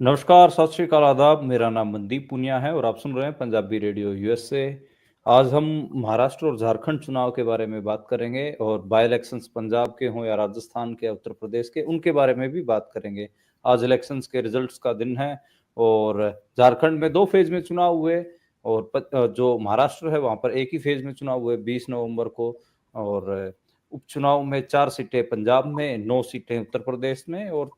नमस्कार, सत श्री अकाल, आदाब। मेरा नाम मनदीप पुनिया है और आप सुन रहे हैं पंजाबी रेडियो यूएस से। आज हम महाराष्ट्र और झारखंड चुनाव के बारे में बात करेंगे और बाय इलेक्शंस पंजाब के हों या राजस्थान के, उत्तर प्रदेश के, उनके बारे में भी बात करेंगे। आज इलेक्शंस के रिजल्ट्स का दिन है और झारखंड में 2 फेज में चुनाव हुए और जो महाराष्ट्र है वहाँ पर एक ही फेज में चुनाव हुए 20 नवंबर को। और उपचुनाव में 4 सीटें पंजाब में, 9 सीटें उत्तर प्रदेश में और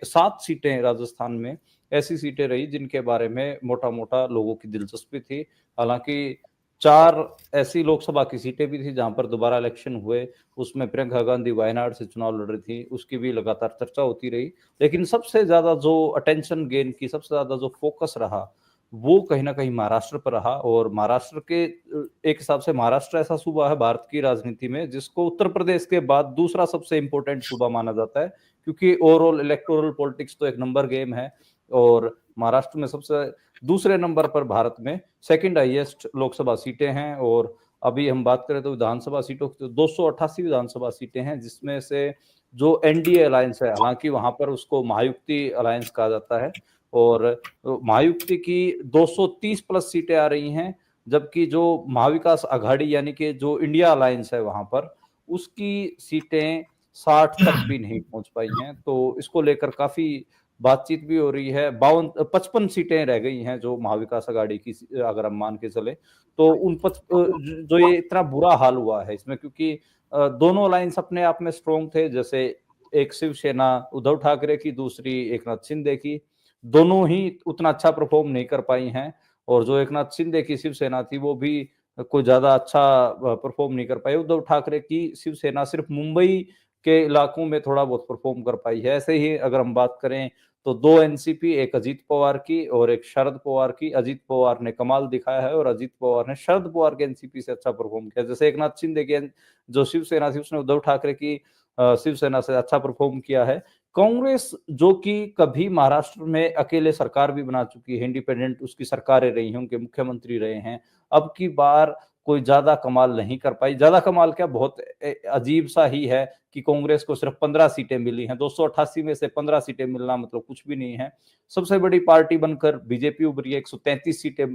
7 सीटें राजस्थान में ऐसी सीटें रही जिनके बारे में मोटा-मोटा लोगों की दिलचस्पी थी। हालाँकि 4 ऐसी लोकसभा की सीटें भी थी जहाँ पर दोबारा इलेक्शन हुए, उसमें प्रियंका गांधी वायनाड से चुनाव लड़ रही थी, उसकी भी लगातार चर्चा होती रही। लेकिन सबसे ज़्यादा जो अटेंशन गेन की, सबसे ज़्यादा जो फोकस रहा, वो कहीं न कहीं महाराष्ट्र पर रहा। और महाराष्ट्र के एक हिसाब से महाराष्ट्र ऐसा सूबा है भारत की राजनीति में जिसको उत्तर प्रदेश के बाद दूसरा सबसे इम्पोर्टेंट सूबा माना जाता है, क्योंकि ओवरऑल इलेक्टोरल पॉलिटिक्स तो एक नंबर गेम है और महाराष्ट्र में सबसे दूसरे नंबर पर भारत में सेकंड हाईएस्ट लोकसभा सीटें हैं। और अभी हम बात करें तो विधानसभा सीटों की, तो 288 विधानसभा सीटें हैं, जिसमें से जो एनडीए अलायंस है, हालांकि वहां पर उसको महायुति अलायंस कहा जाता है, और महायुति की 230 प्लस सीटें आ रही हैं, जबकि जो महाविकास आघाड़ी यानी कि जो इंडिया अलायंस है वहां पर, उसकी सीटें 60 तक भी नहीं पहुंच पाई हैं। तो इसको लेकर काफी बातचीत भी हो रही है। 55 सीटें रह गई हैं जो महाविकास आघाड़ी की, अगर हम मान के चले तो जो ये इतना बुरा हाल हुआ है इसमें, क्योंकि दोनों अलायंस अपने आप में स्ट्रॉन्ग थे। जैसे एक शिवसेना उद्धव ठाकरे की, दूसरी एकनाथ शिंदे की, दोनों ही उतना अच्छा परफॉर्म नहीं कर पाई हैं। और जो एकनाथ शिंदे की शिवसेना थी वो भी कोई ज्यादा अच्छा परफॉर्म नहीं कर पाई। उद्धव ठाकरे की शिवसेना सिर्फ मुंबई के इलाकों में थोड़ा बहुत परफॉर्म कर पाई है। ऐसे ही अगर हम बात करें तो 2 एनसीपी, एक अजीत पवार की और एक शरद पवार की। अजीत पवार ने कमाल दिखाया है और अजीत पवार ने शरद पवार के एनसीपी से अच्छा परफॉर्म किया। जैसे एकनाथ शिंदे की जो शिवसेना थी उसने उद्धव ठाकरे की शिवसेना से अच्छा परफॉर्म किया है। कांग्रेस, जो कि कभी महाराष्ट्र में अकेले सरकार भी बना चुकी है, इंडिपेंडेंट उसकी सरकारें रही हैं, उनके मुख्यमंत्री रहे हैं, अब की बार कोई ज्यादा कमाल नहीं कर पाई। ज्यादा कमाल क्या, बहुत अजीब सा ही है कि कांग्रेस को सिर्फ 15 सीटें मिली हैं। 288 में से 15 सीटें मिलना मतलब कुछ भी नहीं है। सबसे बड़ी पार्टी बनकर बीजेपी उभरी है, 133 सीटें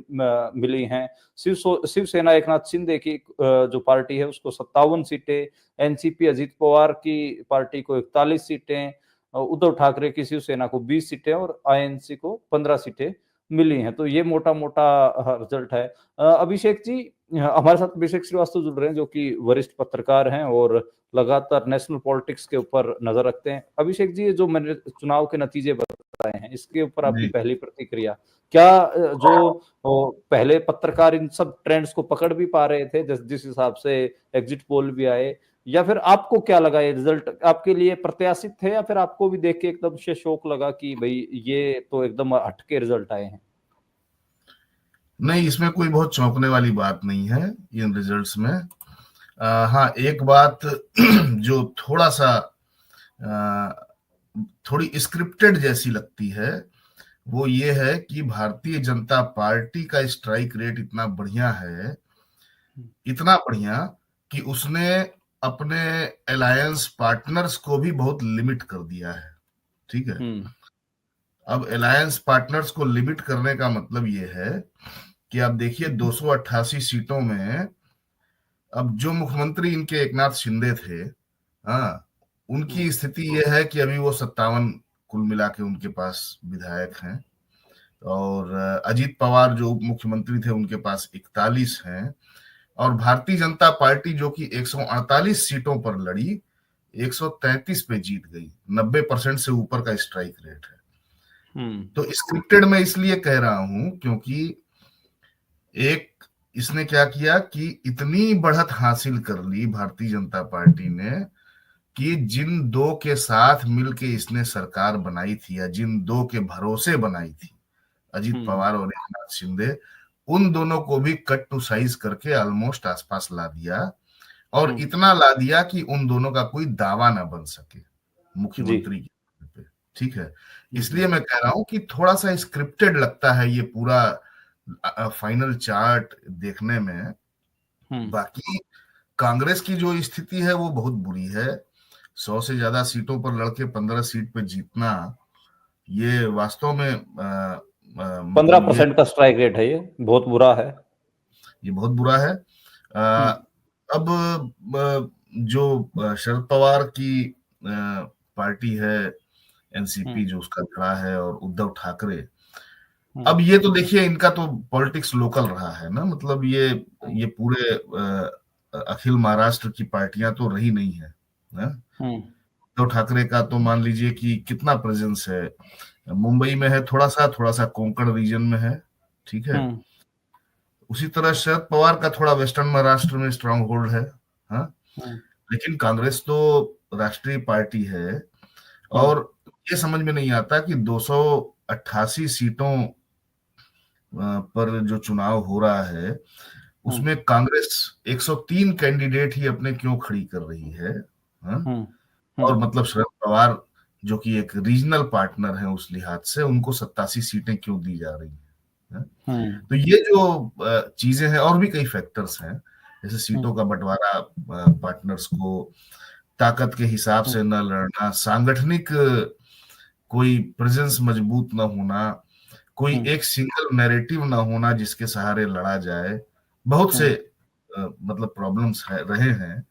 मिली हैं। शिवसेना एकनाथ शिंदे की जो पार्टी है उसको 57 सीटें, एनसीपी अजीत पवार की पार्टी को 41 सीटें, उद्धव ठाकरे की शिवसेना को 20 सीटें और आईएनसी को 15 सीटें मिली हैं। तो ये मोटा मोटा रिजल्ट है। अभिषेक जी, हमारे साथ अभिषेक श्रीवास्तव जुड़ रहे हैं, जो कि वरिष्ठ पत्रकार हैं और लगातार नेशनल पॉलिटिक्स के ऊपर नजर रखते हैं। अभिषेक जी, जो मैंने चुनाव के नतीजे बताए हैं, इसके ऊपर आपकी जी पहली प्रतिक्रिया क्या? पहले पत्रकार इन सब ट्रेंड्स को पकड़ भी पा रहे थे जिस हिसाब से एग्जिट पोल भी आए, या फिर आपको क्या लगा, ये रिजल्ट आपके लिए प्रत्याशित थे, या फिर आपको भी देख के एकदम से शौक लगा कि भाई ये तो एकदम हटके रिजल्ट आए हैं? नहीं, इसमें कोई बहुत चौंकने वाली बात नहीं है इन रिजल्ट्स में। हाँ, एक बात जो थोड़ा सा आ, थोड़ी स्क्रिप्टेड जैसी लगती है वो ये है कि भारतीय जनता पार्टी का स्ट्राइक रेट इतना बढ़िया है, इतना बढ़िया कि उसने अपने अलायंस पार्टनर्स को भी बहुत लिमिट कर दिया है। ठीक है। हम्म। अब अलायंस पार्टनर्स को लिमिट करने का मतलब ये है कि आप देखिए 288 सीटों में अब जो मुख्यमंत्री इनके एकनाथ शिंदे थे, हाँ, हम्म। उनकी स्थिति यह है कि अभी वो 57 कुल मिला के उनके पास विधायक हैं। और अजीत पवार जो उप मुख्यमंत्री थे उनके पास 41 हैं। और भारतीय जनता पार्टी जो कि 148 सीटों पर लड़ी, 133 पे जीत गई। 90% से ऊपर का स्ट्राइक रेट है। हम्म। तो स्क्रिप्टेड मैं इसलिए कह रहा हूं क्योंकि एक इसने क्या किया कि इतनी बढ़त हासिल कर ली भारतीय जनता पार्टी ने कि जिन दो के साथ मिलके इसने सरकार बनाई थी या जिन दो के भरोसे बनाई थी, अजीत हम्म। पवार और एकनाथ शिंदे, उन दोनों को भी कट टू साइज करके ऑलमोस्ट आसपास ला दिया। और हम्म। इतना ला दिया कि उन दोनों का कोई दावा ना बन सके जी। मुख्यमंत्री के पे। ठीक है। हम्म। इसलिए मैं कह रहा हूं कि थोड़ा सा स्क्रिप्टेड लगता है ये पूरा फाइनल चार्ट देखने में। हम्म। बाकी कांग्रेस की जो स्थिति है वो बहुत बुरी है। 100 से ज्यादा सीटों पर लड़के 15 सीट पे जीतना, ये वास्तव में 15% का स्ट्राइक रेट है, ये बहुत बुरा है। ये बहुत बुरा है। अब जो शरद पवार की पार्टी है एनसीपी, जो उसका धड़ा है, और उद्धव ठाकरे, अब ये तो देखिए इनका तो पॉलिटिक्स लोकल रहा है ना, मतलब ये पूरे अखिल महाराष्ट्र की पार्टियां तो रही नहीं है ना। उद्धव ठाकरे का तो मान लीजिए कि कितना प्रेजेंस है, मुंबई में है, थोड़ा सा कोंकण रीजन में है, ठीक है। उसी तरह शरद पवार का थोड़ा वेस्टर्न महाराष्ट्र में स्ट्रांग होल्ड है, हाँ। लेकिन कांग्रेस तो राष्ट्रीय पार्टी है, और ये समझ में नहीं आता कि 288 सीटों पर जो चुनाव हो रहा है उसमें कांग्रेस 103 कैंडिडेट ही अपने क्यों खड़ी कर रही है, हाँ? और मतलब शरद पवार जो कि एक रीजनल पार्टनर है उस लिहाज से, उनको 87 सीटें क्यों दी जा रही हैं? तो ये जो चीजें हैं, और भी कई फैक्टर्स हैं, जैसे सीटों का बंटवारा, पार्टनर्स को ताकत के हिसाब से न लड़ना, सांगठनिक कोई प्रेजेंस मजबूत न होना, कोई एक सिंगल नैरेटिव ना होना जिसके सहारे लड़ा जाए, बहुत से मतलब प्रॉब्लम्स रहे हैं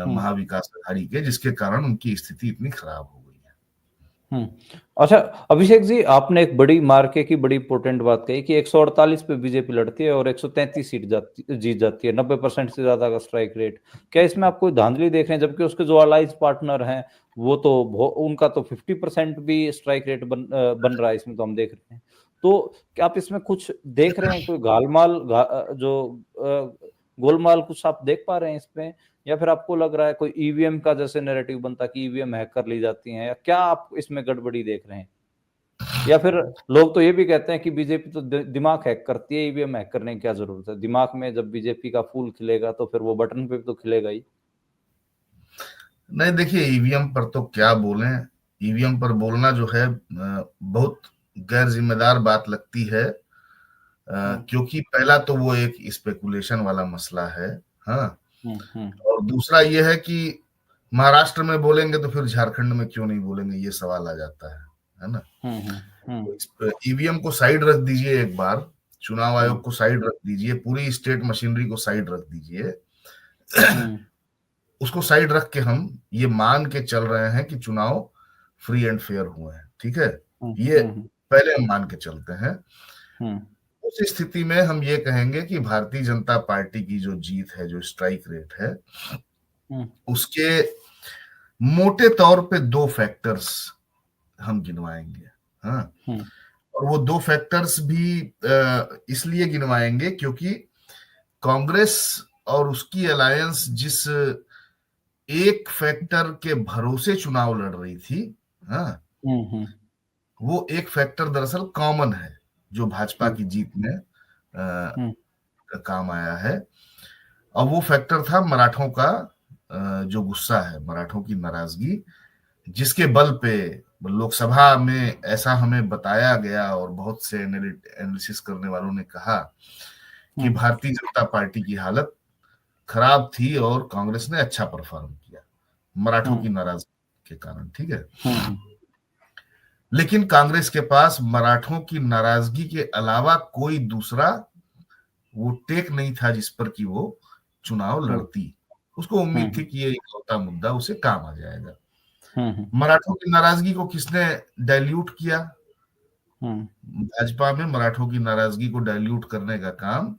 महाविकास अघाड़ी के, जिसके कारण उनकी स्थिति इतनी खराब हो गई है। अच्छा अभिषेक जी, आपने एक बड़ी मार्के की बड़ी इंपॉर्टेंट बात कही कि 148 पे बीजेपी लड़ती है और 133 सीट जीत जाती है, 90% से ज्यादा का स्ट्राइक रेट। क्या इसमें आप कोई धांधली देख रहे हैं, जबकि उसके जो अलाइज पार्टनर हैं वो तो उनका तो 50% भी स्ट्राइक रेट बन रहा है, इसमें तो हम देख रहे हैं। तो क्या आप इसमें कुछ देख रहे हैं, कोई गोलमाल कुछ आप देख पा रहे हैं इसमें, या फिर आपको लग रहा है कोई ईवीएम का जैसे नैरेटिव बनता कि ईवीएम हैक कर ली जाती हैं, या क्या आप इसमें गड़बड़ी देख रहे हैं? या फिर लोग तो ये भी कहते हैं कि बीजेपी तो दिमाग हैक करती है, ईवीएम हैक करने की क्या जरूरत है? दिमाग में जब बीजेपी का फूल खिलेगा तो फिर वो बटन पे तो खिलेगा ही। नहीं, देखिए ईवीएम पर तो क्या बोलें, ईवीएम पर बोलना जो है बहुत गैर जिम्मेदार बात लगती है, क्योंकि पहला तो वो एक स्पेकुलेशन वाला मसला है, हाँ। और दूसरा ये है कि महाराष्ट्र में बोलेंगे तो फिर झारखंड में क्यों नहीं बोलेंगे, ये सवाल आ जाता है ना। ईवीएम को साइड रख दीजिए एक बार, चुनाव आयोग को साइड रख दीजिए, पूरी स्टेट मशीनरी को साइड रख दीजिए, उसको साइड रख के हम ये मान के चल रहे हैं कि चुनाव फ्री एंड फेयर हुए हैं, ठीक है। ये पहले हम मान के चलते हैं। उस स्थिति में हम ये कहेंगे कि भारतीय जनता पार्टी की जो जीत है, जो स्ट्राइक रेट है, उसके मोटे तौर पे दो फैक्टर्स हम गिनवाएंगे, हाँ। और वो दो फैक्टर्स भी इसलिए गिनवाएंगे क्योंकि कांग्रेस और उसकी अलायंस जिस एक फैक्टर के भरोसे चुनाव लड़ रही थी, हाँ, वो एक फैक्टर दरअसल कॉमन है जो भाजपा की जीत में काम आया है, और वो फैक्टर था मराठों का जो गुस्सा है, मराठों की नाराजगी, जिसके बल पे लोकसभा में ऐसा हमें बताया गया और बहुत से एनालिसिस करने वालों ने कहा कि भारतीय जनता पार्टी की हालत खराब थी और कांग्रेस ने अच्छा परफॉर्म किया मराठों की नाराजगी के कारण, ठीक है। लेकिन कांग्रेस के पास मराठों की नाराजगी के अलावा कोई दूसरा वो टेक नहीं था जिस पर कि वो चुनाव लड़ती। उसको उम्मीद थी कि ये इकलौता मुद्दा उसे काम आ जाएगा। मराठों की नाराजगी को किसने डाइल्यूट किया? भाजपा में मराठों की नाराजगी को डाइल्यूट करने का काम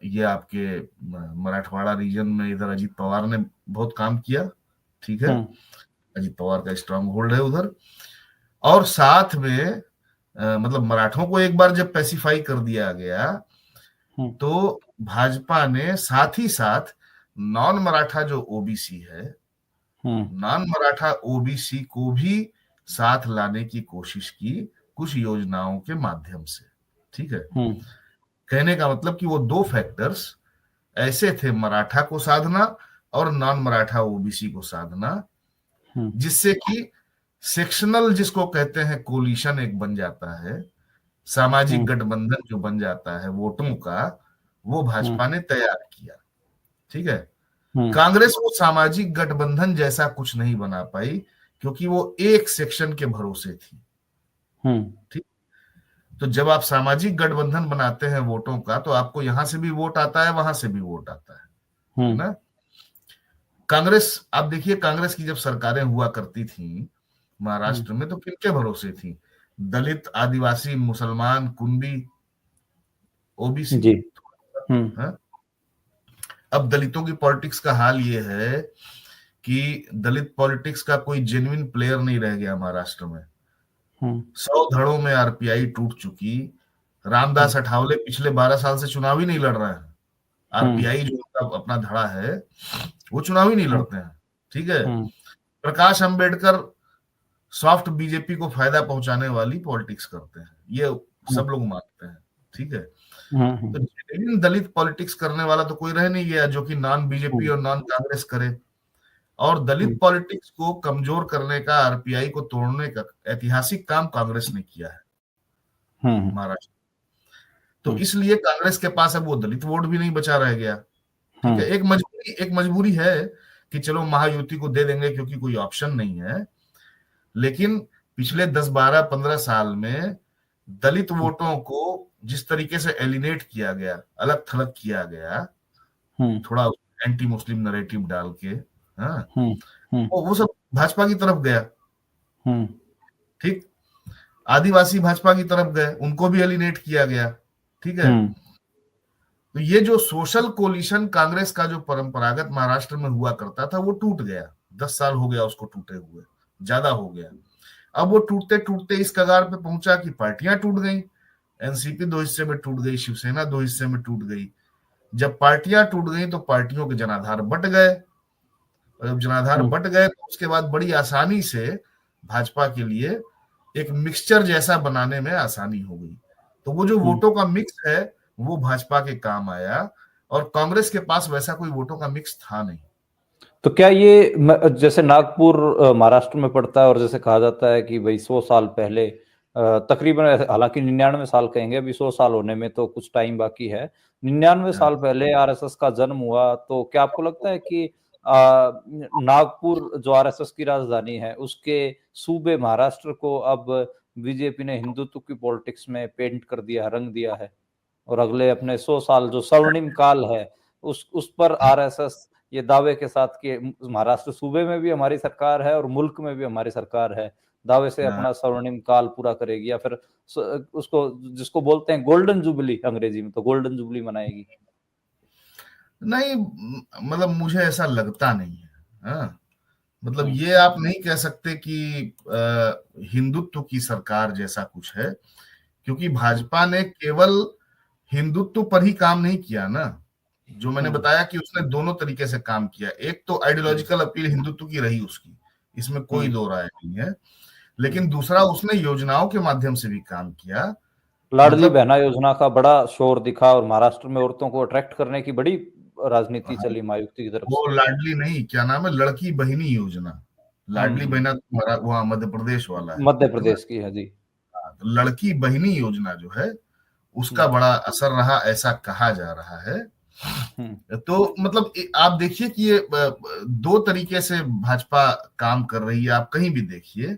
ये आपके मराठवाड़ा रीजन में इधर अजीत पवार ने बहुत काम किया, ठीक है। अजीत पवार का स्ट्रांग होल्ड है उधर, और साथ में मतलब मराठों को एक बार जब पैसिफाई कर दिया गया तो भाजपा ने साथ ही साथ नॉन मराठा जो ओबीसी है, नॉन मराठा ओबीसी को भी साथ लाने की कोशिश की कुछ योजनाओं के माध्यम से, ठीक है। कहने का मतलब कि वो दो फैक्टर्स ऐसे थे, मराठा को साधना और नॉन मराठा ओबीसी को साधना, जिससे कि सेक्शनल जिसको कहते हैं कोलिशन एक बन जाता है, सामाजिक गठबंधन जो बन जाता है वोटों का, वो भाजपा ने तैयार किया, ठीक है। कांग्रेस वो सामाजिक गठबंधन जैसा कुछ नहीं बना पाई क्योंकि वो एक सेक्शन के भरोसे थी, ठीक। तो जब आप सामाजिक गठबंधन बनाते हैं वोटों का, तो आपको यहां से भी वोट आता है, वहां से भी वोट आता है ना। कांग्रेस, आप देखिए कांग्रेस की जब सरकारें हुआ करती थी महाराष्ट्र में, तो किनके भरोसे थी? दलित, आदिवासी, मुसलमान, कुंबी, ओबीसी। जी। हाँ? अब दलितों की पॉलिटिक्स का हाल ये है कि दलित पॉलिटिक्स का कोई जेन्युइन प्लेयर नहीं रह गया महाराष्ट्र में। 100 धड़ों में आरपीआई टूट चुकी। रामदास अठावले पिछले 12 साल से चुनाव ही नहीं लड़ रहे हैं। आरपीआई जो उनका अपना धड़ा है, वो चुनाव ही नहीं लड़ते हैं। ठीक है। प्रकाश अंबेडकर सॉफ्ट बीजेपी को फायदा पहुंचाने वाली पॉलिटिक्स करते हैं, ये सब लोग मानते हैं। ठीक है। तो जेन्युइन दलित पॉलिटिक्स करने वाला तो कोई रह नहीं गया जो कि नॉन बीजेपी और नॉन कांग्रेस करे। और दलित पॉलिटिक्स को कमजोर करने का, आरपीआई को तोड़ने का ऐतिहासिक काम कांग्रेस ने किया है महाराष्ट्र। तो इसलिए कांग्रेस के पास अब वो दलित वोट भी नहीं बचा रह गया। ठीक है। एक मजबूरी है कि चलो महायुति को दे देंगे क्योंकि कोई ऑप्शन नहीं है। लेकिन पिछले 10, 12, 15 साल में दलित वोटों को जिस तरीके से एलिनेट किया गया, अलग थलग किया गया, थोड़ा एंटी मुस्लिम नैरेटिव डाल के, हाँ, वो सब भाजपा की तरफ गया। ठीक। आदिवासी भाजपा की तरफ गए, उनको भी एलिनेट किया गया। ठीक है। तो ये जो सोशल कोलिशन कांग्रेस का जो परंपरागत महाराष्ट्र में हुआ करता था, वो टूट गया। 10 साल हो गया उसको टूटे हुए, ज्यादा हो गया। अब वो टूटते टूटते इस कगार पे पहुंचा कि पार्टियां टूट गई। एनसीपी 2 हिस्से में टूट गई, शिवसेना 2 हिस्से में टूट गई। जब पार्टियां टूट गई तो पार्टियों के जनाधार बट गए। और जब जनाधार बट गए तो उसके बाद बड़ी आसानी से भाजपा के लिए एक मिक्सचर जैसा बनाने में आसानी हो गई। तो वो जो वोटों का मिक्स है वो भाजपा के काम आया, और कांग्रेस के पास वैसा कोई वोटों का मिक्स था नहीं। तो क्या ये जैसे नागपुर महाराष्ट्र में पड़ता है, और जैसे कहा जाता है कि भाई 100 साल पहले तकरीबन, हालांकि 99 साल कहेंगे, अभी 100 साल होने में तो कुछ टाइम बाकी है, 99 साल पहले आरएसएस का जन्म हुआ। तो क्या आपको लगता है कि नागपुर जो आरएसएस की राजधानी है, उसके सूबे महाराष्ट्र को अब बीजेपी ने हिंदुत्व की पॉलिटिक्स में पेंट कर दिया, रंग दिया है, और अगले अपने 100 साल जो स्वर्णिम काल है उस पर आरएसएस ये दावे के साथ कि महाराष्ट्र सूबे में भी हमारी सरकार है और मुल्क में भी हमारी सरकार है, दावे से अपना स्वर्णिम काल पूरा करेगी, या फिर उसको जिसको बोलते हैं गोल्डन जुबली अंग्रेजी में, तो गोल्डन जुबली मनाएगी? नहीं, मतलब मुझे ऐसा लगता नहीं है। हाँ? मतलब ये आप नहीं कह सकते कि हिंदुत्व की सरकार जैसा कुछ है, क्योंकि भाजपा ने केवल हिंदुत्व पर ही काम नहीं किया ना। जो मैंने बताया कि उसने दोनों तरीके से काम किया। एक तो आइडियोलॉजिकल अपील हिंदुत्व की रही उसकी, इसमें कोई दो राय नहीं है। लेकिन दूसरा, उसने योजनाओं के माध्यम से भी काम किया। लाडली बहना योजना का बड़ा शोर दिखा, और महाराष्ट्र में औरतों को अट्रैक्ट करने की बड़ी राजनीति चली महायुति की तरफ वो से। लाडली नहीं, क्या नाम है, लड़की बहिनी योजना। लाडली बहना तुम्हारा वहां मध्य प्रदेश वाला मध्य है ना। प्रदेश की है जी। तो लड़की बहिनी योजना जो है उसका बड़ा असर रहा, ऐसा कहा जा रहा है। तो मतलब आप देखिए कि ये दो तरीके से भाजपा काम कर रही है। आप कहीं भी देखिए,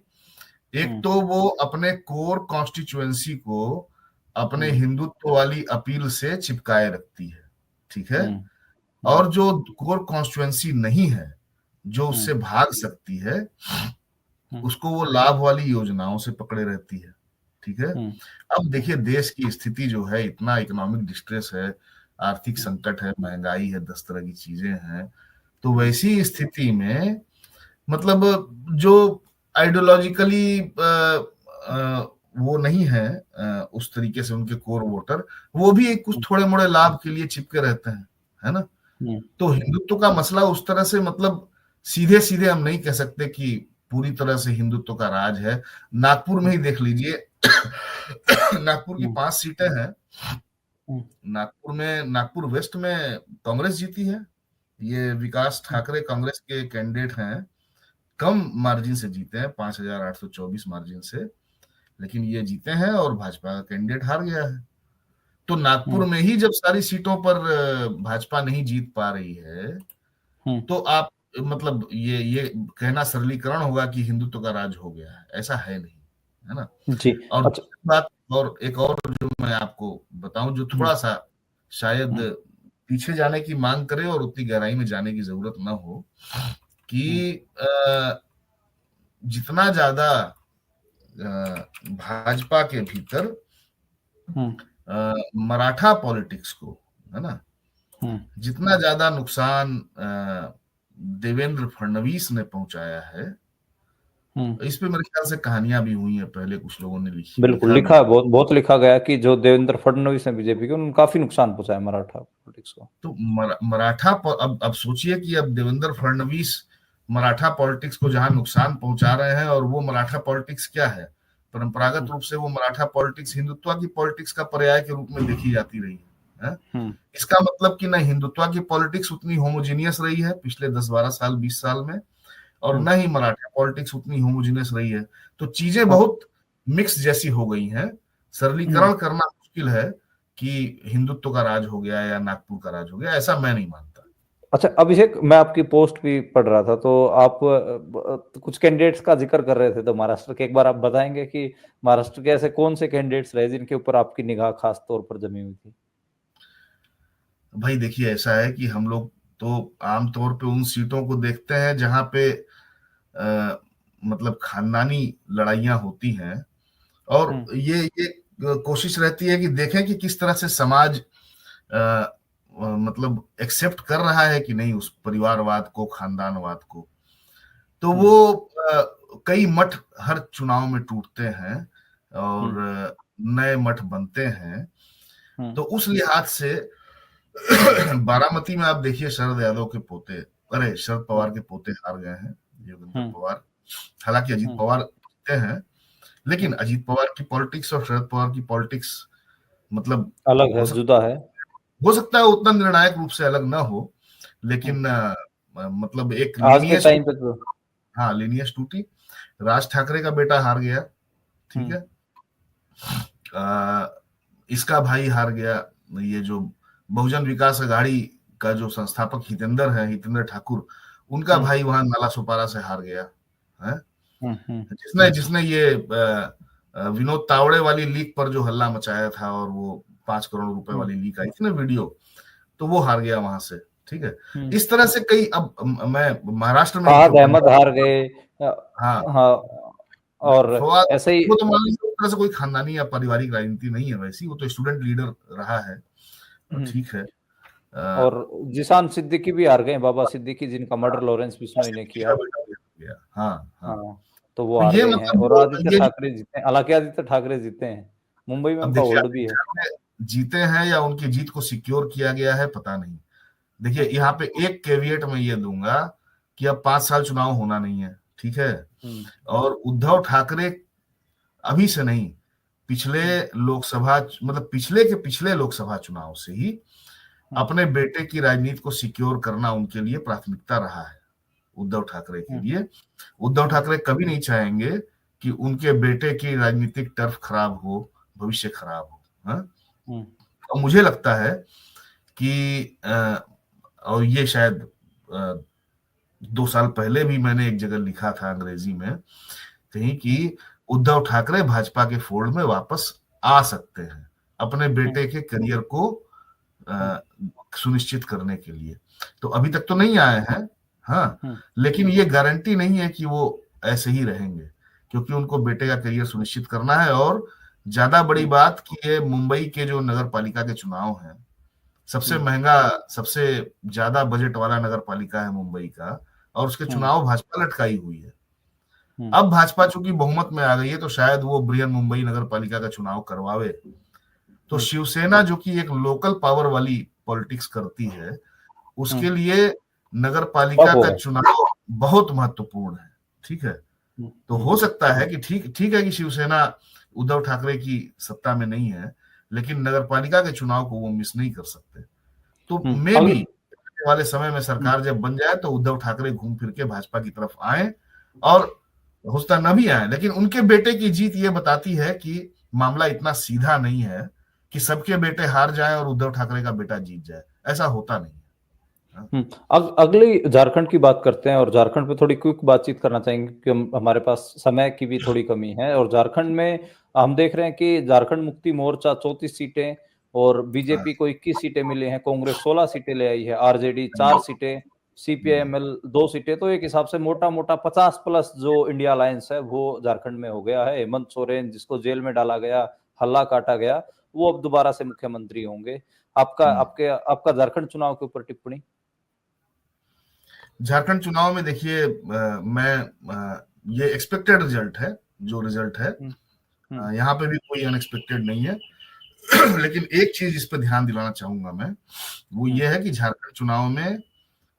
एक तो वो अपने कोर कॉन्स्टिट्यूएंसी को अपने हिंदुत्व वाली अपील से चिपकाए रखती है। ठीक है। और जो कोर कॉन्स्टिट्यूएंसी नहीं है, जो उससे भाग सकती है, उसको वो लाभ वाली योजनाओं से पकड़े रहती है। ठीक है। अब देखिए देश की स्थिति जो है, इतना इकोनॉमिक डिस्ट्रेस है, आर्थिक संकट है, महंगाई है, 10 तरह की चीजें हैं। तो वैसी स्थिति में मतलब जो आइडियोलॉजिकली वो नहीं है, उस तरीके से उनके कोर वोटर, वो भी कुछ थोड़े मोड़े लाभ के लिए चिपके रहते हैं, है ना। तो हिंदुत्व का मसला उस तरह से, मतलब सीधे सीधे हम नहीं कह सकते कि पूरी तरह से हिंदुत्व का राज है। नागपुर में ही देख लीजिए, नागपुर की 5 सीटें हैं। नागपुर वेस्ट में कांग्रेस जीती है। ये विकास ठाकरे कांग्रेस के कैंडिडेट हैं, कम मार्जिन से जीते हैं, 5,824 मार्जिन से, लेकिन ये जीते हैं और भाजपा का कैंडिडेट हार गया है। तो नागपुर में ही जब सारी सीटों पर भाजपा नहीं जीत पा रही है, तो आप मतलब ये कहना सरलीकरण होगा कि हिंदुत्व का राज हो गया है, ऐसा है नहीं। है ना। जी। और अच्छा। बात, और एक और जो मैं आपको बताऊं, जो थोड़ा सा शायद पीछे जाने की मांग करे और उतनी गहराई में जाने की जरूरत ना हो, कि जितना ज्यादा भाजपा के भीतर मराठा पॉलिटिक्स को, है ना, जितना ज्यादा नुकसान देवेंद्र फडणवीस ने पहुंचाया है, इस पे मेरे ख्याल से कहानियां भी हुई हैं, पहले कुछ लोगों ने बिल्कुल लिखा भी। लिखा है, बहुत बहुत लिखा गया कि जो देवेंद्र फडणवीस ने बीजेपी के, उन्होंने काफी नुकसान पहुंचाया मराठा पॉलिटिक्स को। तो मराठा, अब सोचिए कि अब देवेंद्र फडणवीस मराठा पॉलिटिक्स को जहां नुकसान पहुंचा रहे हैं, और वो मराठा पॉलिटिक्स क्या है, परंपरागत रूप से वो मराठा पॉलिटिक्स हिंदुत्व की पॉलिटिक्स का पर्याय के रूप में देखी जाती रही है। इसका मतलब कि न हिंदुत्व की पॉलिटिक्स उतनी होमोजीनियस रही है पिछले 10-12 साल 20 साल में, और न ही मराठा पॉलिटिक्स उतनी होमोजीनियस रही है। तो चीजें बहुत मिक्स जैसी हो गई हैं। सरलीकरण करना मुश्किल है कि हिंदुत्व का राज हो गया या नागपुर का राज हो गया, ऐसा मैं नहीं मानता। अच्छा अभिषेक, मैं आपकी पोस्ट भी पढ़ रहा था, तो आप कुछ कैंडिडेट्स का जिक्र कर रहे थे तो महाराष्ट्र के, एक बार आप बताएंगे कि महाराष्ट्र के ऐसे कौन से कैंडिडेट्स रहे जिनके ऊपर आपकी निगाह खास तौर पर जमी हुई थी? भाई देखिए, ऐसा है कि हम लोग तो आमतौर पे उन सीटों को देखते हैं जहां पे मतलब खानदानी लड़ाइयां होती हैं, और ये कोशिश रहती है कि देखें कि किस तरह से समाज मतलब एक्सेप्ट कर रहा है कि नहीं उस परिवारवाद को, खानदानवाद को। तो वो कई मठ हर चुनाव में टूटते हैं और नए मठ बनते हैं। तो उस लिहाज से बारामती में आप देखिए, शरद यादव के पोते, अरे शरद पवार के पोते हार गए हैं, योगेंद्र पवार। हालांकि अजीत पवार जीते हैं, लेकिन अजीत पवार की पॉलिटिक्स और शरद पवार की पॉलिटिक्स मतलब अलग है, जुदा है। हो सकता है उतना निर्णायक रूप से अलग ना हो, लेकिन मतलब एक आज के लीनियस, टाइम पे तो हाँ लीनियस टूटी। राज ठाकरे का बेटा हार गया, ठीक है, इसका भाई हार गया। ये जो बहुजन विकास अघाड़ी का जो संस्थापक हितेंद्र है, हितेंद्र ठाकुर, उनका भाई वहां नाला सुपारा से हार गया है। जिसने जिसने ये विनोद तावड़े वाली लीक पर जो हल्ला मचाया था, और वो 5 करोड़ रुपए वाली लीक आई थी ना वीडियो, तो वो हार गया वहां से, ठीक है। इस तरह से कई, अब मैं महाराष्ट्र में फवाद अहमद हार गए। हाँ और फवाद, ऐसे ही वो तो मान लीजिए उस तरह से कोई खानदानी या पारिवारिक राजनीति नहीं है वैसी, वो तो स्टूडेंट लीडर रहा है, ठीक है। और जिशान सिद्दीकी भी हार गए, बाबा सिद्दीकी, जिनका मर्डर लॉरेंस बिश्नोई ने किया। हाँ, तो वो तो हार ये गए हैं, और आदित्य मतलब ठाकरे जीते हैं। हालांकि आदित्य ठाकरे जीते हैं, मुंबई में अब उनका देखिए, होल्ड भी है। जीते हैं या उनकी जीत को सिक्योर किया गया है पता नहीं। देखिए यहाँ पे एक कैविएट मैं ये दूंगा कि अब 5 साल चुनाव होना नहीं है, ठीक है, और उद्धव ठाकरे अभी से नहीं, पिछले लोकसभा, मतलब पिछले लोकसभा चुनाव से ही अपने बेटे की राजनीति को सिक्योर करना उनके लिए प्राथमिकता रहा है। उद्धव ठाकरे के लिए, उद्धव ठाकरे कभी नहीं चाहेंगे कि उनके बेटे की राजनीतिक टर्फ खराब हो, भविष्य खराब हो। और मुझे लगता है कि और ये शायद 2 साल पहले भी मैंने एक जगह लिखा था अंग्रेजी में कहीं, कि उद्धव ठाकरे भाजपा के फोल्ड में वापस आ सकते हैं अपने बेटे के करियर को सुनिश्चित करने के लिए। तो अभी तक तो नहीं आए हैं, हाँ, लेकिन ये गारंटी नहीं है कि वो ऐसे ही रहेंगे, क्योंकि उनको बेटे का करियर सुनिश्चित करना है। और ज्यादा बड़ी बात कि ये मुंबई के जो नगर पालिका के चुनाव हैं, सबसे महंगा, सबसे ज्यादा बजट वाला नगर पालिका है मुंबई का, और उसके चुनाव भाजपा लटकाई हुई है। अब भाजपा चूंकि बहुमत में आ गई है, तो शायद वो बृहन मुंबई नगर पालिका का चुनाव करवावे। तो शिवसेना जो कि एक लोकल पावर वाली पॉलिटिक्स करती है, उसके लिए नगर पालिका का चुनाव बहुत महत्वपूर्ण है, ठीक है। तो हो सकता है कि ठीक है कि शिवसेना उद्धव ठाकरे की सत्ता में नहीं है, लेकिन नगर पालिका के चुनाव को वो मिस नहीं कर सकते। तो मे भी वाले समय में सरकार जब बन जाए तो उद्धव ठाकरे घूम फिर के भाजपा की तरफ आए, और हो सकता न भी आए, लेकिन उनके बेटे की जीत ये बताती है कि मामला इतना सीधा नहीं है कि सबके बेटे हार जाएं और उद्धव ठाकरे का बेटा जीत जाए। ऐसा होता नहीं। अगली झारखंड की बात करते हैं और झारखंड पे थोड़ी क्विक बातचीत करना चाहेंगे क्योंकि हमारे पास समय की भी थोड़ी कमी है। और झारखंड में हम देख रहे हैं कि झारखंड मुक्ति मोर्चा 34 सीटें और हाँ, बीजेपी को 21 सीटें मिली हैं, कांग्रेस 16 सीटें ले आई है, आरजेडी 4 सीटें, सीपीआईएमएल 2 सीटें। तो एक हिसाब से मोटा मोटा 50 प्लस जो इंडिया अलायंस है वो झारखंड में हो गया है। हेमंत सोरेन जिसको जेल में डाला गया, हल्ला काटा गया, वो अब दोबारा से मुख्यमंत्री होंगे। आपका झारखंड चुनाव के ऊपर टिप्पणी। झारखंड चुनाव में देखिए, ये एक्सपेक्टेड रिजल्ट है, जो रिजल्ट है। हम्म, हम्म, यहाँ पे भी कोई अनएक्सपेक्टेड नहीं है। लेकिन एक चीज इस पर ध्यान दिलाना चाहूंगा मैं, वो हम्म, ये है कि झारखंड चुनाव में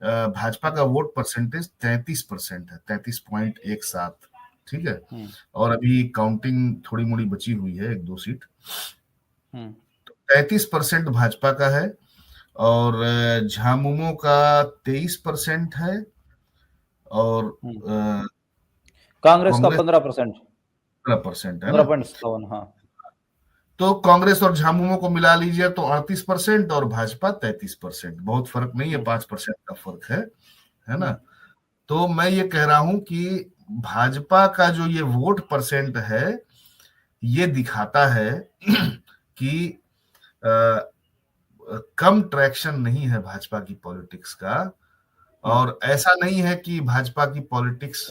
भाजपा का वोट परसेंटेज 33% है, 33.17। ठीक है। हम्म, और अभी काउंटिंग थोड़ी मोड़ी बची हुई है, 1-2 सीट। हम्म, 33% भाजपा का है, और झामुमो का 23% है, और हम्म। कांग्रेस का कांग्रेस 15%, 15% है पंद्रह ना। पॉइंट सत्तावन हाँ। तो कांग्रेस और झामुमो को मिला लीजिए तो 38%, और भाजपा 33%। बहुत फर्क नहीं है, हम्म, 5% का फर्क है ना। हम्म, तो मैं ये कह रहा हूं कि भाजपा का जो ये वोट परसेंट है, ये दिखाता है कि अ, कम ट्रैक्शन नहीं है भाजपा की पॉलिटिक्स का। हम्म, और ऐसा नहीं है कि भाजपा की पॉलिटिक्स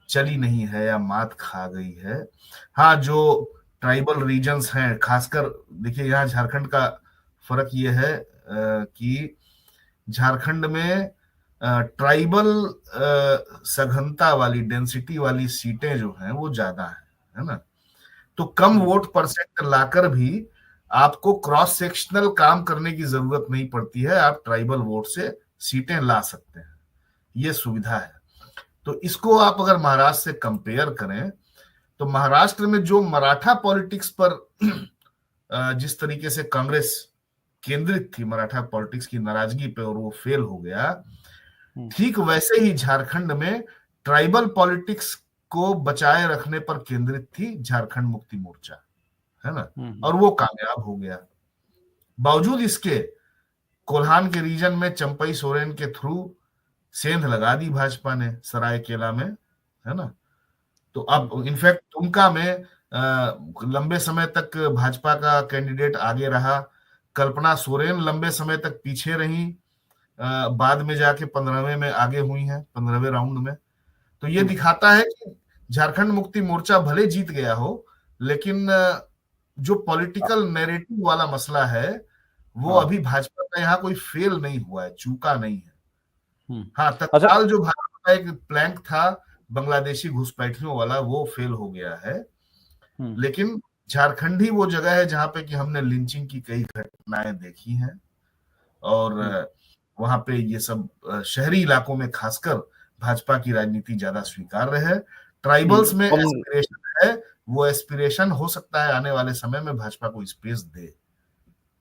चली नहीं है या मात खा गई है। हाँ, जो ट्राइबल रीजन्स हैं, खासकर देखिए यहाँ झारखंड का फर्क ये है कि झारखंड में ट्राइबल सघनता वाली, डेंसिटी वाली सीटें जो हैं वो ज्यादा है ना। तो कम हम्म, वोट परसेंट लाकर भी आपको क्रॉस सेक्शनल काम करने की जरूरत नहीं पड़ती है, आप ट्राइबल वोट से सीटें ला सकते हैं, ये सुविधा है। तो इसको आप अगर महाराष्ट्र से कंपेयर करें, तो महाराष्ट्र में जो मराठा पॉलिटिक्स पर जिस तरीके से कांग्रेस केंद्रित थी, मराठा पॉलिटिक्स की नाराजगी पे, और वो फेल हो गया, हम्म, ठीक वैसे ही झारखंड में ट्राइबल पॉलिटिक्स को बचाए रखने पर केंद्रित थी झारखंड मुक्ति मोर्चा, है ना। हम्म, और वो कामयाब हो गया। बावजूद इसके कोल्हान के रीजन में चंपई सोरेन के थ्रू सेंध लगा दी भाजपा ने सरायकेला में, है ना। तो हम्म, अब इनफैक्ट दुमका में लंबे समय तक भाजपा का कैंडिडेट आगे रहा। कल्पना सोरेन लंबे समय तक पीछे रही, बाद में जाके 15वें में आगे हुई हैं, 15वें राउंड में। तो ये हम्म, दिखाता है कि झारखंड मुक्ति मोर्चा भले जीत गया हो, लेकिन जो पॉलिटिकल नैरेटिव वाला मसला है, वो हाँ। अभी भाजपा का यहाँ कोई फेल नहीं हुआ है, चूका नहीं है। हम्म। हाँ, अच्छा। तत्काल जो भाजपा का एक प्लैंक था बांग्लादेशी घुसपैठियों वाला, वो फेल हो गया है। हम्म, लेकिन झारखंड ही वो जगह है जहां पे कि हमने लिंचिंग की कई घटनाएं देखी हैं। और हम्म, वहां पे ये सब शहरी इलाकों में खासकर भाजपा की राजनीति ज्यादा स्वीकार्य है। ट्राइबल्स में एस्पिरेशन है, वो एस्पिरेशन हो सकता है आने वाले समय में भाजपा को स्पेस दे,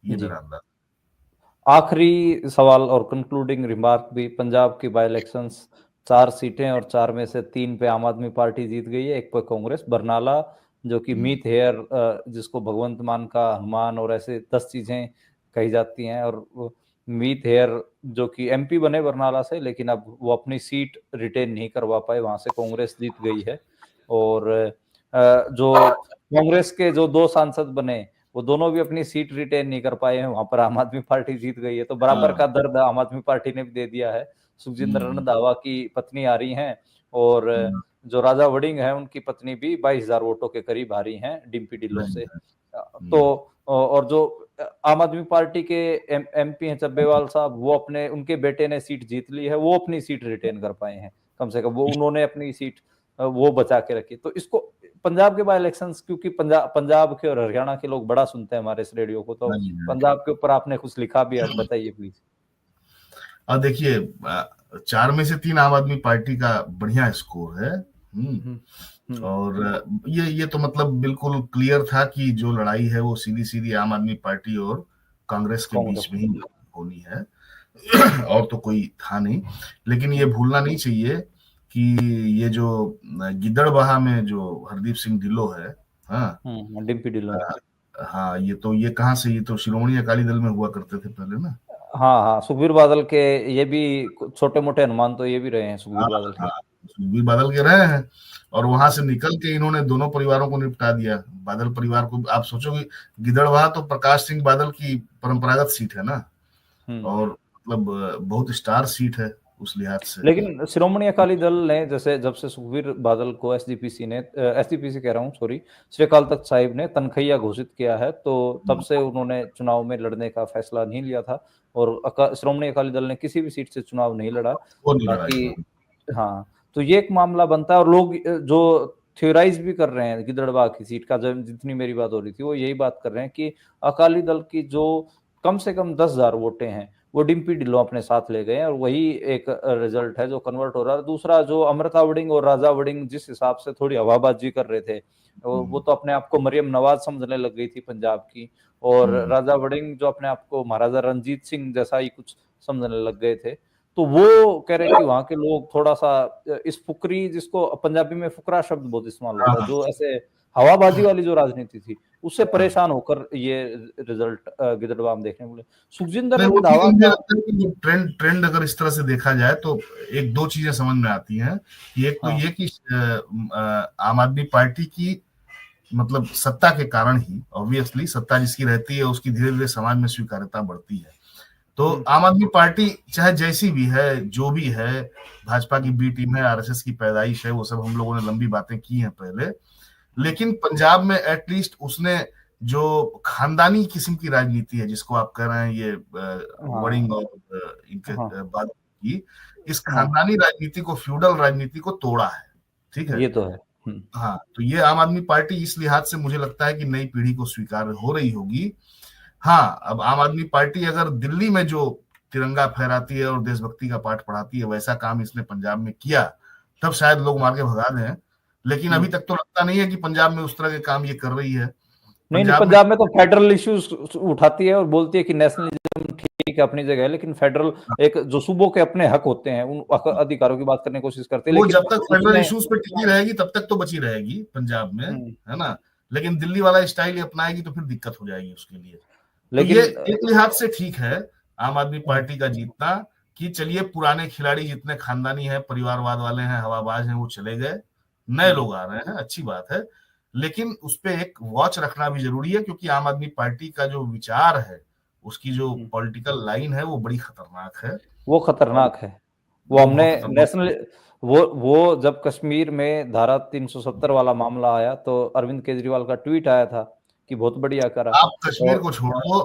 ये जी। मेरा अंदाजा। आखिरी सवाल और कंक्लूडिंग रिमार्क भी, पंजाब की बाई इलेक्शंस 4 सीटें और 4 में से 3 पे आम आदमी पार्टी जीत गई है, 1 पे कांग्रेस। बरनाला जो कि हम्म, मीत हेयर जिसको भगवंत मान का हनुमान और ऐसे 10 चीजें कही जाती हैं, और मीत हेयर जो कि एमपी बने बरनाला से, लेकिन अब वो अपनी सीट रिटेन नहीं करवा पाए, वहां से कांग्रेस जीत गई है। और जो कांग्रेस के जो 2 सांसद बने वो दोनों भी अपनी सीट रिटेन नहीं कर पाए हैं, वहां पर आम आदमी पार्टी जीत गई है। तो बराबर हाँ, का दर्द आम आदमी पार्टी ने भी दे दिया है। सुखजिंदर हम्म, रंधावा की पत्नी आ रही हैं, और हम्म, जो राजा वड़िंग है उनकी पत्नी भी 22,000 वोटों के करीब आ रही हैं डिम्पी ढिल्लों से। तो हम्म, और जो आम आदमी पार्टी के एमपी हैं चब्बेवाल साहब, वो अपने उनके बेटे ने सीट जीत ली है, वो अपनी सीट रिटेन कर पाए हैं, कम से कम वो उन्होंने अपनी सीट वो बचा के रखी। तो इसको पंजाब के बाई इलेक्शंस, क्योंकि पंजाब के और हरियाणा के लोग बड़ा सुनते हैं हमारे इस रेडियो को, तो हाँ जी, हाँ जी। पंजाब के ऊपर आपने कुछ लिखा भी है, अब बताइए प्लीज। और देखिए, 4 में से 3 आम आदमी पार्टी का बढ़िया स्कोर है। हम्म, हम्म, और ये तो मतलब बिल्कुल क्लियर था कि जो लड़ाई है वो सीधी सीधी आम आदमी पार्टी और कांग्रेस के कांग्रेस। बीच में ही होनी है। और तो कोई था नहीं। लेकिन ये हम्म, भूलना नहीं चाहिए कि ये जो गिद्दड़बाहा में जो हरदीप सिंह ढिल्लों है, हाँ, डिम्पी ढिल्लों। हाँ, ये तो ये कहाँ से, ये तो शिरोमणि अकाली दल में हुआ करते थे पहले ना। हाँ हाँ, सुखबीर बादल के ये भी छोटे मोटे अनुमान तो ये भी रहे हैं सुखबीर हाँ बादल के। हाँ, भी बदल के रहे हैं। और वहां से निकल के इन्होंने दोनों परिवारों को निपटा दिया। बादल परिवार को आप सोचोगे, गिदड़बाहा तो प्रकाश सिंह बादल की परंपरागत सीट है ना, हम्म। और मतलब बहुत स्टार सीट है उस लिहाज से। लेकिन श्रोमणी अकाली दल ने जैसे जब से सुखबीर बादल को एसजीपीसी ने एसजीपीसी कह रहा हूँ सॉरी, श्री अकाल तख्त साहिब ने तनखैया घोषित किया है, तो तब से उन्होंने चुनाव में लड़ने का फैसला नहीं लिया था और श्रोमणी अकाली दल ने किसी भी सीट से चुनाव नहीं लड़ा। वो नहीं लड़ा बाकी इतना। हाँ, तो ये एक मामला बनता है और लोग जो थ्योराइज भी कर रहे हैं गिदड़बाह की सीट का, जब जितनी मेरी बात हो रही थी वो यही बात कर रहे हैं कि अकाली दल की जो कम से कम 10,000 वोटें हैं वो डिम्पी ढिल्लों अपने साथ ले गए हैं और वही एक रिजल्ट है जो कन्वर्ट हो रहा है। दूसरा, जो अमृता वड़िंग और राजा वड़िंग जिस हिसाब से थोड़ी हवाबाजी कर रहे थे, वो तो अपने आप को मरियम नवाज समझने लग गई थी पंजाब की, और राजा वड़िंग जो अपने आप को महाराजा रंजीत सिंह जैसा ही कुछ समझने लग गए थे। तो वो कह रहे हैं कि वहां के लोग थोड़ा सा इस फुकरी, जिसको पंजाबी में फुकरा शब्द बहुत इस्तेमाल हाँ होता है, हाँ जो ऐसे हवाबाजी वाली जो राजनीति थी उससे हाँ। परेशान होकर ये रिजल्ट गिदड़बाह में देखने को मिले। सुखजिंदर नहीं, वो ठीक है, रंधावा मुझे का लगता है कि जो ट्रेंड ट्रेंड अगर इस तरह से देखा जाए तो एक दो चीजें समझ में आती हैं। एक तो हाँ ये कि आम आदमी पार्टी की मतलब सत्ता के कारण ही, ऑब्वियसली सत्ता जिसकी रहती है उसकी धीरे धीरे समाज में स्वीकार्यता बढ़ती है। तो आम आदमी पार्टी चाहे जैसी भी है, जो भी है, भाजपा की बी टीम है, आरएसएस की पैदाइश है, वो सब हम लोगों ने लंबी बातें की हैं पहले। लेकिन पंजाब में एटलीस्ट उसने जो खानदानी किस्म की राजनीति है, जिसको आप कह रहे हैं ये हाँ वड़िंग और इनके हाँ बाद की, इस हाँ, खानदानी राजनीति को, फ्यूडल राजनीति को तोड़ा है। ठीक है। ये तो है। हाँ, तो ये आम आदमी पार्टी इस लिहाज से मुझे लगता है कि नई पीढ़ी को स्वीकार हो रही होगी। हाँ, अब आम आदमी पार्टी अगर दिल्ली में जो तिरंगा फहराती है और देशभक्ति का पाठ पढ़ाती है, वैसा काम इसने पंजाब में किया, तब शायद लोग मार के भगा दें। लेकिन अभी तक तो लगता नहीं है कि पंजाब में उस तरह के काम ये कर रही है। नहीं नहीं, पंजाब में पंजाब में तो फेडरल इश्यूज उठाती है और बोलती है कि नेशनलिज्म ठीक है अपनी जगह है, लेकिन फेडरल एक जो सूबों के अपने हक होते हैं उन अधिकारों की बात करने की कोशिश करती है, वो लेकिन जब तक फेडरल उसमें इश्यूज पे टिकी रहेगी तब तक तो बची रहेगी पंजाब में, हम्म, है ना। लेकिन दिल्ली वाला स्टाइल अपनाएगी तो फिर दिक्कत हो जाएगी उसके लिए। तो ये लेकिन एक लिहाज से ठीक है आम आदमी पार्टी का जीतना, कि चलिए पुराने खिलाड़ी जितने खानदानी है, परिवारवाद वाले हैं, हवाबाज हैं, वो चले गए, नए लोग आ रहे हैं, अच्छी बात है। लेकिन उस पर एक वॉच रखना भी जरूरी है, क्योंकि आम आदमी पार्टी का जो विचार है, उसकी जो पॉलिटिकल लाइन है, वो बड़ी खतरनाक है। वो और खतरनाक है। वो वो हमने बहुत खतरनाक। नेशनल वो जब कश्मीर में धारा 370 वाला मामला आया तो अरविंद केजरीवाल का ट्वीट आया था कि बहुत बढ़िया करा। आप कश्मीर और को छोड़ दो,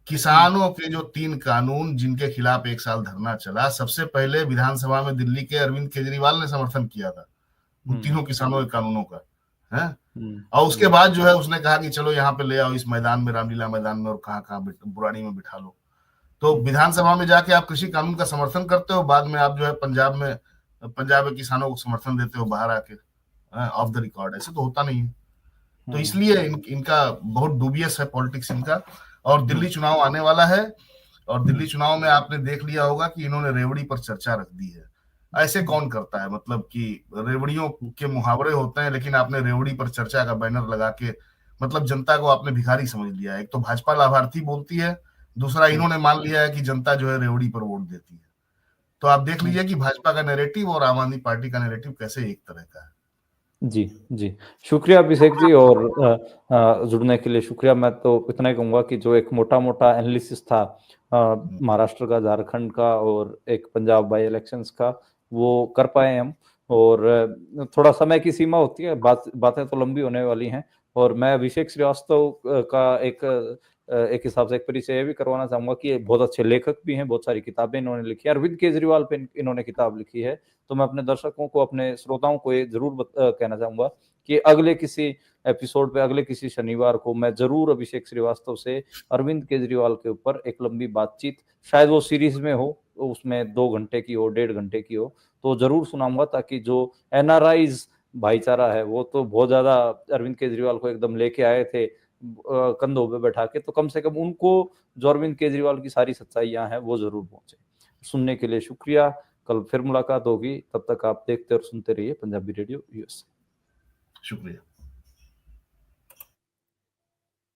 किसानों के जो 3 कानून जिनके खिलाफ 1 साल धरना चला, सबसे पहले विधानसभा में दिल्ली के अरविंद केजरीवाल ने समर्थन किया था उन हम्म तीनों किसानों के कानूनों का, है। हम्म और उसके हम्म बाद जो है उसने कहा कि चलो यहाँ पे ले आओ, इस मैदान में, रामलीला मैदान में, और कहाँ कहाँ बुराड़ी में बिठा लो। तो विधानसभा में जाके आप कृषि कानून का समर्थन करते हो, बाद में आप जो है पंजाब के किसानों को समर्थन देते हो बाहर आके, ऑफ द रिकॉर्ड। ऐसे तो होता नहीं है। तो हम्म इसलिए इनका बहुत डूबियस है पॉलिटिक्स इनका। और दिल्ली हम्म चुनाव आने वाला है, और दिल्ली चुनाव में आपने देख लिया होगा कि इन्होंने रेवड़ी पर चर्चा रख दी है। ऐसे कौन करता है, मतलब कि रेवड़ियों के मुहावरे होते हैं, लेकिन आपने रेवड़ी पर चर्चा का बैनर लगा के मतलब जनता को आपने भिखारी समझ लिया है। एक तो भाजपा लाभार्थी बोलती है, दूसरा इन्होंने मान लिया है कि जनता जो है रेवड़ी पर वोट देती है। तो आप देख लीजिए कि भाजपा का नैरेटिव और आम आदमी पार्टी का नैरेटिव कैसे एक तरह का है। जी जी, शुक्रिया अभिषेक जी, और जुड़ने के लिए शुक्रिया। मैं तो इतना ही कहूँगा कि जो एक मोटा मोटा एनालिसिस था महाराष्ट्र का, झारखंड का और एक पंजाब बाई इलेक्शंस का, वो कर पाए हम। और थोड़ा समय की सीमा होती है, बातें तो लंबी होने वाली हैं। और मैं अभिषेक श्रीवास्तव का एक हिसाब से एक परिचय ये भी करवाना चाहूंगा कि बहुत अच्छे लेखक भी हैं, बहुत सारी किताबें इन्होंने लिखी है, अरविंद केजरीवाल पे इन्होंने किताब लिखी है। तो मैं अपने दर्शकों को, अपने श्रोताओं को ये जरूर कहना चाहूंगा कि अगले किसी एपिसोड पे, अगले किसी शनिवार को मैं जरूर अभिषेक श्रीवास्तव से अरविंद केजरीवाल के ऊपर एक लंबी बातचीत, शायद वो सीरीज में हो, उसमें 2 घंटे की हो, 1.5 घंटे की हो, तो जरूर सुनाऊंगा, ताकि जो एनआरआईज भाईचारा है वो तो बहुत ज्यादा अरविंद केजरीवाल को एकदम लेके आए थे कंधों पे बैठा के, तो कम से कम उनको जो अरविंद केजरीवाल की सारी सच्चाइयां हैं वो जरूर पहुंचे। सुनने के लिए शुक्रिया। कल फिर मुलाकात होगी, तब तक आप देखते और सुनते रहिए पंजाबी रेडियो यूएस। शुक्रिया।